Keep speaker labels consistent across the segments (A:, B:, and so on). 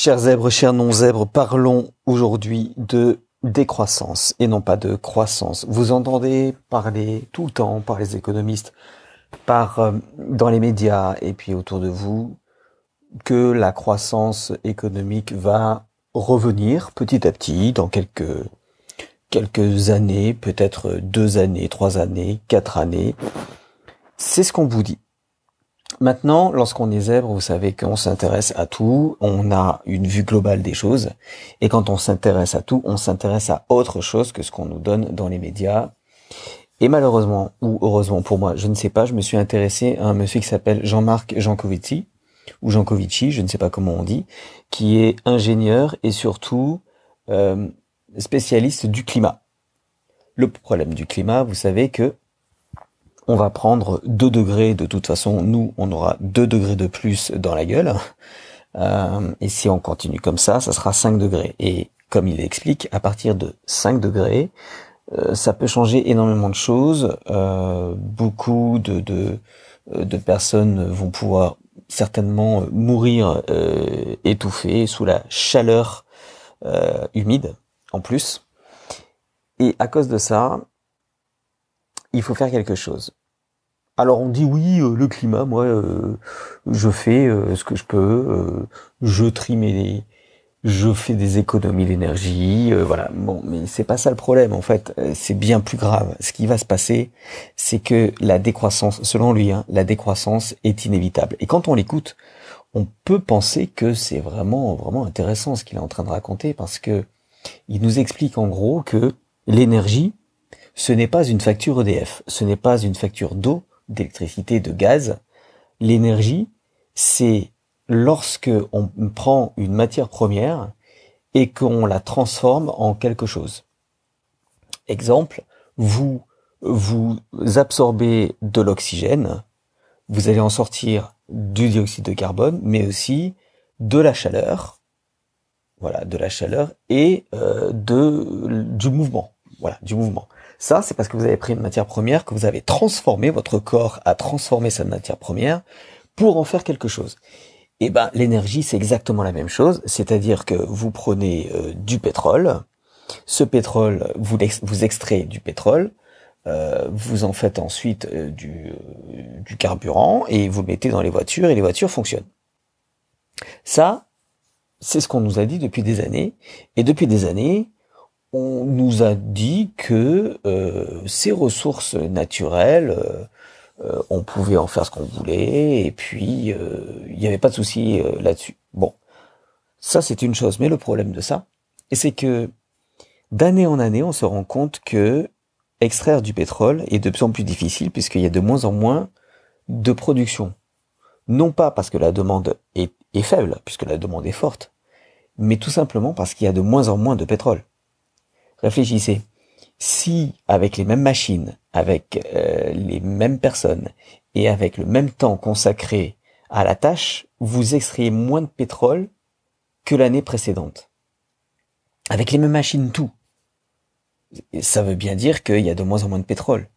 A: Chers zèbres, chers non-zèbres, parlons aujourd'hui de décroissance et non pas de croissance. Vous entendez parler tout le temps par les économistes, dans les médias et puis autour de vous, que la croissance économique va revenir petit à petit dans quelques années, peut-être 2 années, 3 années, 4 années. C'est ce qu'on vous dit. Maintenant, lorsqu'on est zèbre, vous savez qu'on s'intéresse à tout, on a une vue globale des choses, et quand on s'intéresse à tout, on s'intéresse à autre chose que ce qu'on nous donne dans les médias. Et malheureusement, ou heureusement pour moi, je ne sais pas, je me suis intéressé à un monsieur qui s'appelle Jean-Marc Jancovici, ou Jancovici, je ne sais pas comment on dit, qui est ingénieur et surtout spécialiste du climat. Le problème du climat, vous savez que on va prendre 2 degrés, de toute façon, nous, on aura 2 degrés de plus dans la gueule. Et si on continue comme ça sera 5 degrés. Et comme il explique, à partir de 5 degrés, ça peut changer énormément de choses. Beaucoup de personnes vont pouvoir certainement mourir étouffées sous la chaleur humide, en plus. Et à cause de ça, il faut faire quelque chose. Alors on dit oui, le climat, moi, je fais ce que je peux, je fais des économies d'énergie, voilà. Bon, mais c'est pas ça le problème, en fait, c'est bien plus grave. Ce qui va se passer, c'est que la décroissance, selon lui, la décroissance est inévitable. Et quand on l'écoute, on peut penser que c'est vraiment, vraiment intéressant ce qu'il est en train de raconter, parce que il nous explique en gros que l'énergie, ce n'est pas une facture EDF, ce n'est pas une facture d'eau, d'électricité, de gaz. L'énergie, c'est lorsque on prend une matière première et qu'on la transforme en quelque chose. Exemple, vous absorbez de l'oxygène, vous allez en sortir du dioxyde de carbone, mais aussi de la chaleur, voilà, de la chaleur et du mouvement, voilà, du mouvement. Ça, c'est parce que vous avez pris une matière première, que vous avez transformé, votre corps a transformé cette matière première pour en faire quelque chose. Et ben, l'énergie, c'est exactement la même chose, c'est-à-dire que vous prenez du pétrole, ce pétrole, vous extrayez du pétrole, vous en faites ensuite du carburant et vous le mettez dans les voitures et les voitures fonctionnent. Ça, c'est ce qu'on nous a dit depuis des années, et depuis des années, on nous a dit que ces ressources naturelles, on pouvait en faire ce qu'on voulait, et puis il n'y avait pas de souci là-dessus. Bon, ça c'est une chose, mais le problème de ça, c'est que d'année en année, on se rend compte que extraire du pétrole est de plus en plus difficile, puisqu'il y a de moins en moins de production. Non pas parce que la demande est faible, puisque la demande est forte, mais tout simplement parce qu'il y a de moins en moins de pétrole. Réfléchissez, si avec les mêmes machines, avec les mêmes personnes et avec le même temps consacré à la tâche, vous extrayez moins de pétrole que l'année précédente. Avec les mêmes machines, tout. Ça veut bien dire qu'il y a de moins en moins de pétrole.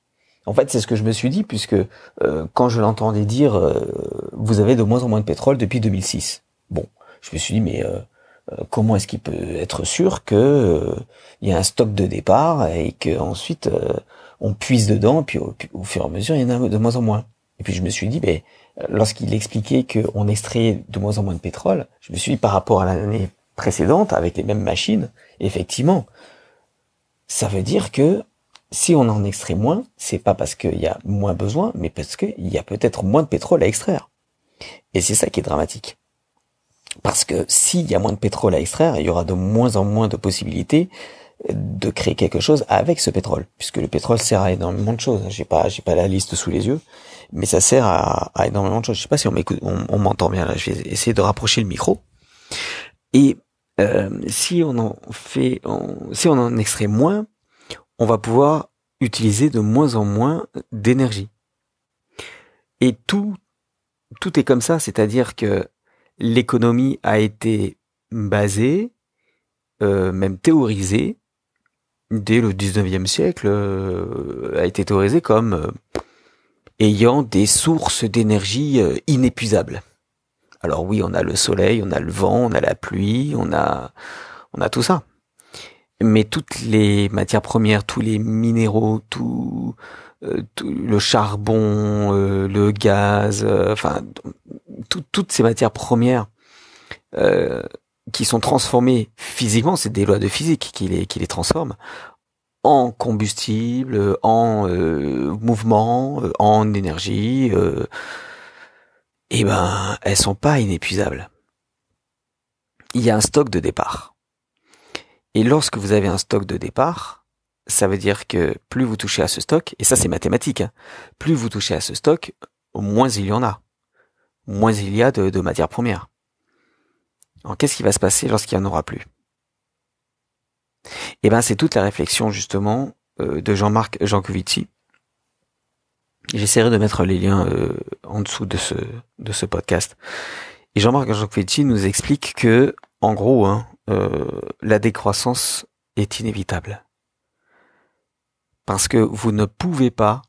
A: En fait, c'est ce que je me suis dit, puisque quand je l'entendais dire vous avez de moins en moins de pétrole depuis 2006. Bon, je me suis dit, mais comment est-ce qu'il peut être sûr que il y a un stock de départ et que ensuite on puise dedans, et puis au fur et à mesure il y en a de moins en moins. Et puis je me suis dit, mais lorsqu'il expliquait qu'on extrayait de moins en moins de pétrole, je me suis dit par rapport à l'année précédente avec les mêmes machines, effectivement, ça veut dire que si on en extrait moins, c'est pas parce qu'il y a moins besoin, mais parce qu'il y a peut-être moins de pétrole à extraire. Et c'est ça qui est dramatique. Parce que s'il y a moins de pétrole à extraire, il y aura de moins en moins de possibilités de créer quelque chose avec ce pétrole, puisque le pétrole sert à énormément de choses. J'ai pas la liste sous les yeux, mais ça sert à énormément de choses. Je sais pas si on m'écoute, on m'entend bien là. Je vais essayer de rapprocher le micro. Et si on en extrait moins, on va pouvoir utiliser de moins en moins d'énergie. Et tout est comme ça, c'est-à-dire que l'économie a été basée, même théorisée, dès le 19e siècle, a été théorisée comme ayant des sources d'énergie inépuisables. Alors oui, on a le soleil, on a le vent, on a la pluie, on a tout ça. Mais toutes les matières premières, tous les minéraux, tout le charbon, le gaz, toutes ces matières premières euh, qui sont transformées physiquement, c'est des lois de physique qui les transforment en combustible, en mouvement, en énergie. Et ben, elles sont pas inépuisables. Il y a un stock de départ. Et lorsque vous avez un stock de départ, ça veut dire que plus vous touchez à ce stock, et ça c'est mathématique, hein, plus vous touchez à ce stock, moins il y en a. Moins il y a de matières premières. Alors qu'est-ce qui va se passer lorsqu'il n'y en aura plus? Eh ben c'est toute la réflexion justement de Jean-Marc Jancovici. J'essaierai de mettre les liens en dessous de ce podcast. Et Jean-Marc Jancovici nous explique que, en gros, la décroissance est inévitable. Parce que vous ne pouvez pas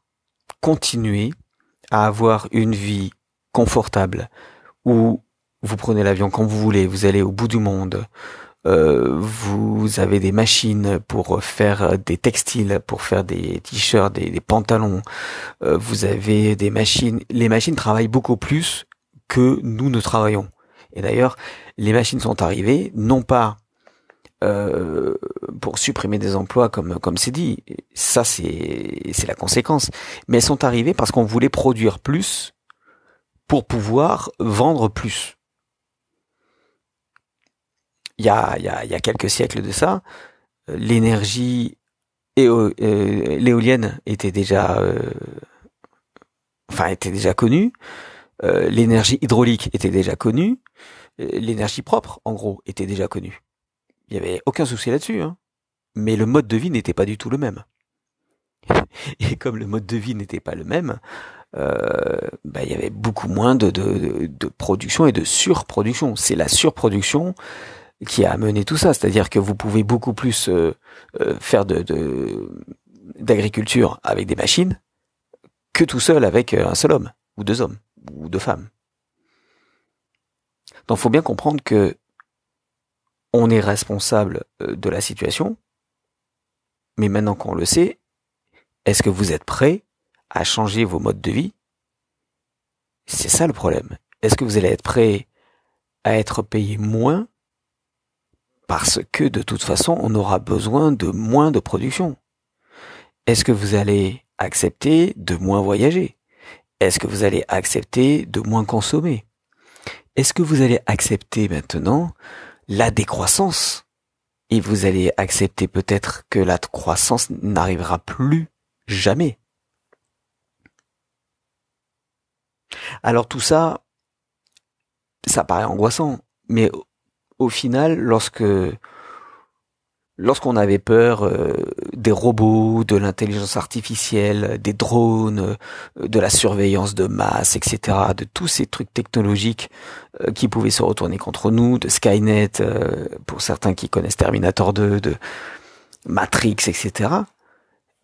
A: continuer à avoir une vie confortable où vous prenez l'avion quand vous voulez, vous allez au bout du monde, vous avez des machines pour faire des textiles, pour faire des t-shirts, des pantalons, vous avez des machines, les machines travaillent beaucoup plus que nous ne travaillons. Et d'ailleurs, les machines sont arrivées, non pas pour supprimer des emplois comme c'est dit, ça c'est la conséquence, mais elles sont arrivées parce qu'on voulait produire plus pour pouvoir vendre plus. Il y a quelques siècles de ça, l'énergie l'éolienne était déjà était déjà connue, l'énergie hydraulique était déjà connue, l'énergie propre en gros était déjà connue. Il y avait aucun souci là-dessus, hein. Mais le mode de vie n'était pas du tout le même. Et comme le mode de vie n'était pas le même, il y avait beaucoup moins de production et de surproduction. C'est la surproduction qui a amené tout ça, c'est-à-dire que vous pouvez beaucoup plus faire d'agriculture avec des machines que tout seul avec un seul homme, ou deux hommes, ou deux femmes. Donc, faut bien comprendre que on est responsable de la situation, mais maintenant qu'on le sait, est-ce que vous êtes prêt à changer vos modes de vie? C'est ça le problème. Est-ce que vous allez être prêt à être payé moins parce que de toute façon, on aura besoin de moins de production? Est-ce que vous allez accepter de moins voyager? Est-ce que vous allez accepter de moins consommer? Est-ce que vous allez accepter maintenant la décroissance? Et vous allez accepter peut-être que la croissance n'arrivera plus jamais. Alors tout ça, ça paraît angoissant, mais au final, lorsqu'on avait peur des robots, de l'intelligence artificielle, des drones, de la surveillance de masse, etc., de tous ces trucs technologiques qui pouvaient se retourner contre nous, de Skynet, pour certains qui connaissent Terminator 2, de Matrix, etc.,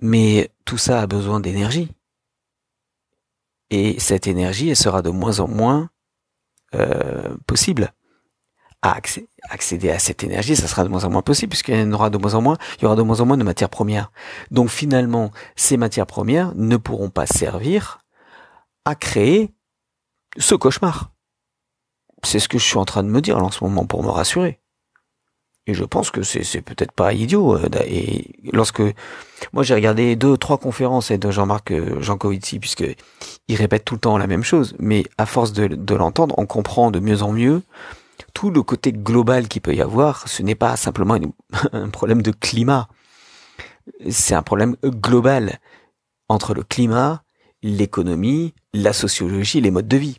A: mais tout ça a besoin d'énergie. Et cette énergie, elle sera de moins en moins possible. À accéder à cette énergie, ça sera de moins en moins possible puisqu'il y en aura de moins en moins, il y aura de moins en moins de matières premières. Donc finalement, ces matières premières ne pourront pas servir à créer ce cauchemar. C'est ce que je suis en train de me dire là, en ce moment pour me rassurer. Et je pense que c'est peut-être pas idiot. Et lorsque moi j'ai regardé 2-3 conférences de Jean-Marc Jancovici, puisque il répète tout le temps la même chose, mais à force de l'entendre, on comprend de mieux en mieux tout le côté global qu'il peut y avoir. Ce n'est pas simplement un problème de climat, c'est un problème global entre le climat, l'économie, la sociologie, les modes de vie.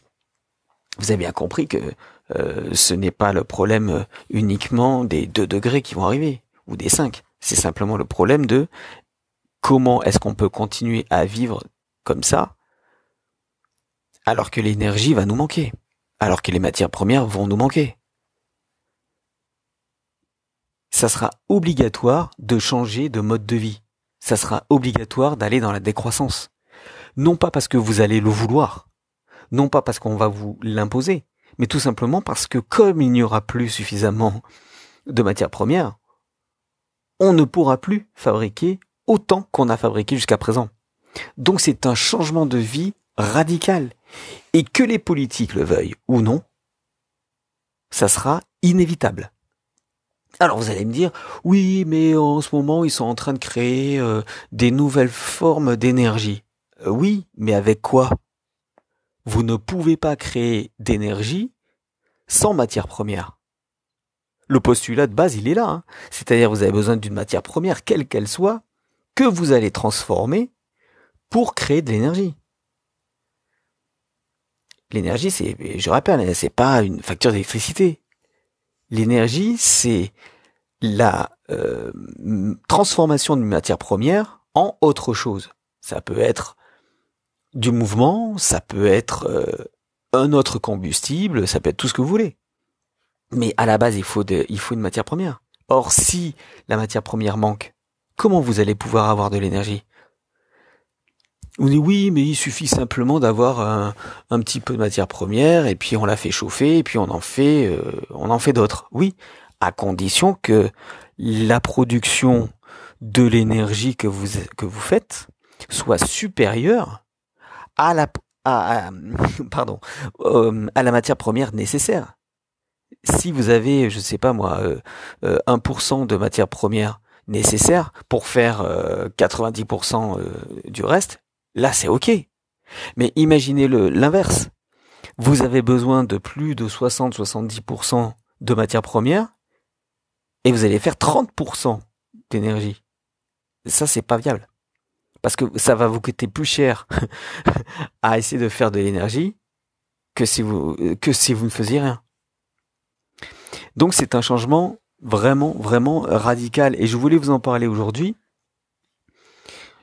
A: Vous avez bien compris que ce n'est pas le problème uniquement des 2 degrés qui vont arriver, ou des 5. C'est simplement le problème de comment est-ce qu'on peut continuer à vivre comme ça, alors que l'énergie va nous manquer, alors que les matières premières vont nous manquer. Ça sera obligatoire de changer de mode de vie. Ça sera obligatoire d'aller dans la décroissance. Non pas parce que vous allez le vouloir, non pas parce qu'on va vous l'imposer, Mais tout simplement parce que comme il n'y aura plus suffisamment de matières premières, on ne pourra plus fabriquer autant qu'on a fabriqué jusqu'à présent. Donc c'est un changement de vie radical. Et que les politiques le veuillent ou non, ça sera inévitable. Alors vous allez me dire, oui, mais en ce moment, ils sont en train de créer des nouvelles formes d'énergie. Oui, mais avec quoi? Vous ne pouvez pas créer d'énergie sans matière première. Le postulat de base, il est là. Hein. C'est-à-dire, vous avez besoin d'une matière première, quelle qu'elle soit, que vous allez transformer pour créer de l'énergie. L'énergie, je rappelle, c'est pas une facture d'électricité. L'énergie, c'est la transformation d'une matière première en autre chose. Ça peut être du mouvement, ça peut être un autre combustible, ça peut être tout ce que vous voulez. Mais à la base, il faut une matière première. Or, si la matière première manque, comment vous allez pouvoir avoir de l'énergie? On dit oui, mais il suffit simplement d'avoir un petit peu de matière première et puis on la fait chauffer et puis on en fait d'autres. Oui, à condition que la production de l'énergie que vous faites soit supérieure à à la matière première nécessaire. Si vous avez, je sais pas moi, 1% de matière première nécessaire pour faire 90% du reste, là c'est ok. Mais imaginez l'inverse. Vous avez besoin de plus de 60-70% de matière première et vous allez faire 30% d'énergie. Ça c'est pas viable. Parce que ça va vous coûter plus cher à essayer de faire de l'énergie que si vous ne faisiez rien. Donc c'est un changement vraiment, vraiment radical. Et je voulais vous en parler aujourd'hui.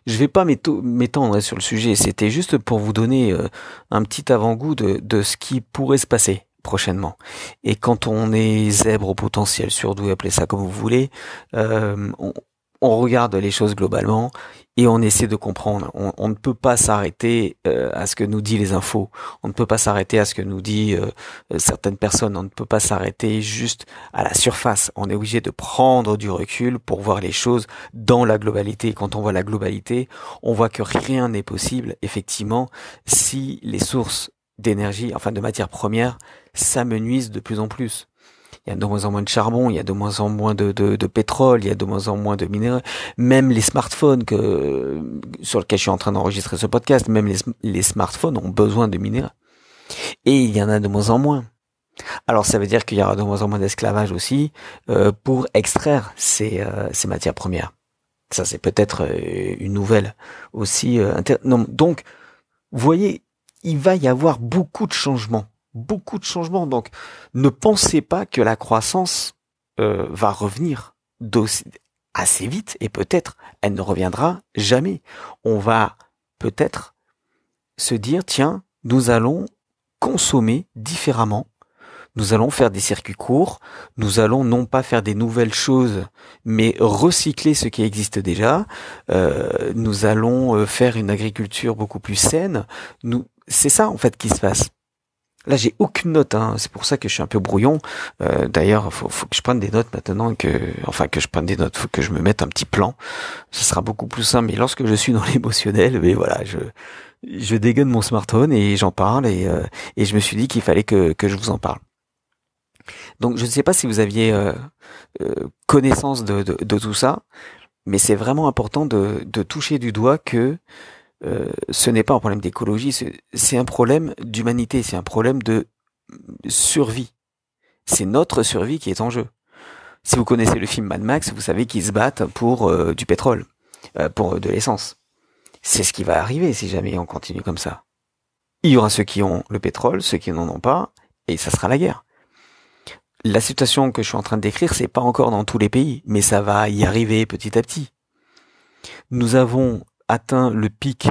A: Je vais pas m'étendre sur le sujet. C'était juste pour vous donner un petit avant-goût de ce qui pourrait se passer prochainement. Et quand on est zèbre au potentiel, surdoué, appelez ça comme vous voulez, on regarde les choses globalement et on essaie de comprendre. On ne peut pas s'arrêter à ce que nous dit les infos. On ne peut pas s'arrêter à ce que nous dit certaines personnes. On ne peut pas s'arrêter juste à la surface. On est obligé de prendre du recul pour voir les choses dans la globalité. Quand on voit la globalité, on voit que rien n'est possible, effectivement, si les sources d'énergie, enfin de matières premières, s'amenuisent de plus en plus. Il y a de moins en moins de charbon, il y a de moins en moins de pétrole, il y a de moins en moins de minéraux. Même les smartphones sur lesquels je suis en train d'enregistrer ce podcast, même les smartphones ont besoin de minéraux. Et il y en a de moins en moins. Alors ça veut dire qu'il y aura de moins en moins d'esclavage aussi pour extraire ces matières premières. Ça c'est peut-être une nouvelle aussi. Non, donc, vous voyez, il va y avoir beaucoup de changements. Beaucoup de changements. Donc, ne pensez pas que la croissance va revenir assez vite et peut-être elle ne reviendra jamais. On va peut-être se dire, tiens, nous allons consommer différemment. Nous allons faire des circuits courts. Nous allons non pas faire des nouvelles choses, mais recycler ce qui existe déjà. Nous allons faire une agriculture beaucoup plus saine. C'est ça en fait qui se passe. Là, j'ai aucune note, hein. C'est pour ça que je suis un peu brouillon. D'ailleurs, faut que je prenne des notes maintenant que je prenne des notes. Faut que je me mette un petit plan. Ce sera beaucoup plus simple. Mais lorsque je suis dans l'émotionnel, mais voilà, je dégaine mon smartphone et j'en parle et je me suis dit qu'il fallait que je vous en parle. Donc, je ne sais pas si vous aviez connaissance de tout ça, mais c'est vraiment important de toucher du doigt que ce n'est pas un problème d'écologie, c'est un problème d'humanité, c'est un problème de survie. C'est notre survie qui est en jeu. Si vous connaissez le film Mad Max, vous savez qu'ils se battent pour du pétrole, pour de l'essence. C'est ce qui va arriver si jamais on continue comme ça. Il y aura ceux qui ont le pétrole, ceux qui n'en ont pas, et ça sera la guerre. La situation que je suis en train de décrire, c'est pas encore dans tous les pays, mais ça va y arriver petit à petit. Nous avons atteint le pic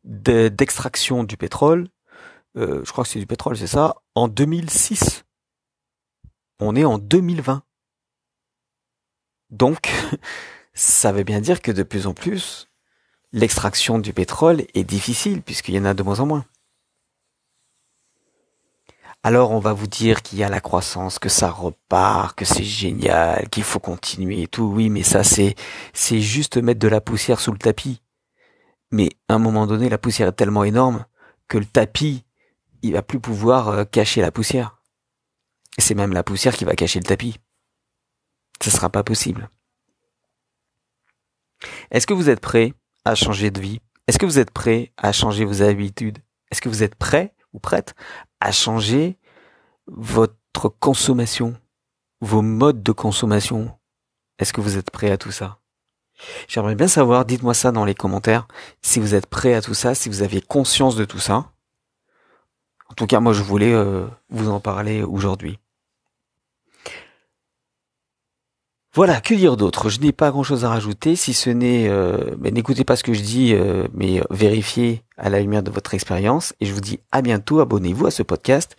A: d'extraction du pétrole, je crois que c'est du pétrole, c'est ça, en 2006. On est en 2020. Donc, ça veut bien dire que de plus en plus, l'extraction du pétrole est difficile puisqu'il y en a de moins en moins. alors on va vous dire qu'il y a la croissance, que ça repart, que c'est génial, qu'il faut continuer et tout. Oui, mais ça c'est juste mettre de la poussière sous le tapis. Mais à un moment donné, la poussière est tellement énorme que le tapis, il va plus pouvoir cacher la poussière. Et c'est même la poussière qui va cacher le tapis. Ce sera pas possible. Est-ce que vous êtes prêt à changer de vie? Est-ce que vous êtes prêt à changer vos habitudes? Est-ce que vous êtes prêt ou prête à changer votre consommation, vos modes de consommation? Est-ce que vous êtes prêt à tout ça? J'aimerais bien savoir, dites-moi ça dans les commentaires, si vous êtes prêt à tout ça, si vous aviez conscience de tout ça. En tout cas, moi je voulais vous en parler aujourd'hui. Voilà, que dire d'autre? Je n'ai pas grand-chose à rajouter, si ce n'est, n'écoutez pas ce que je dis, mais vérifiez à la lumière de votre expérience. Et je vous dis à bientôt, abonnez-vous à ce podcast.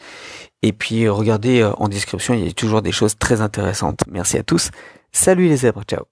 A: Et puis regardez en description, il y a toujours des choses très intéressantes. Merci à tous. Salut les zèbres, ciao.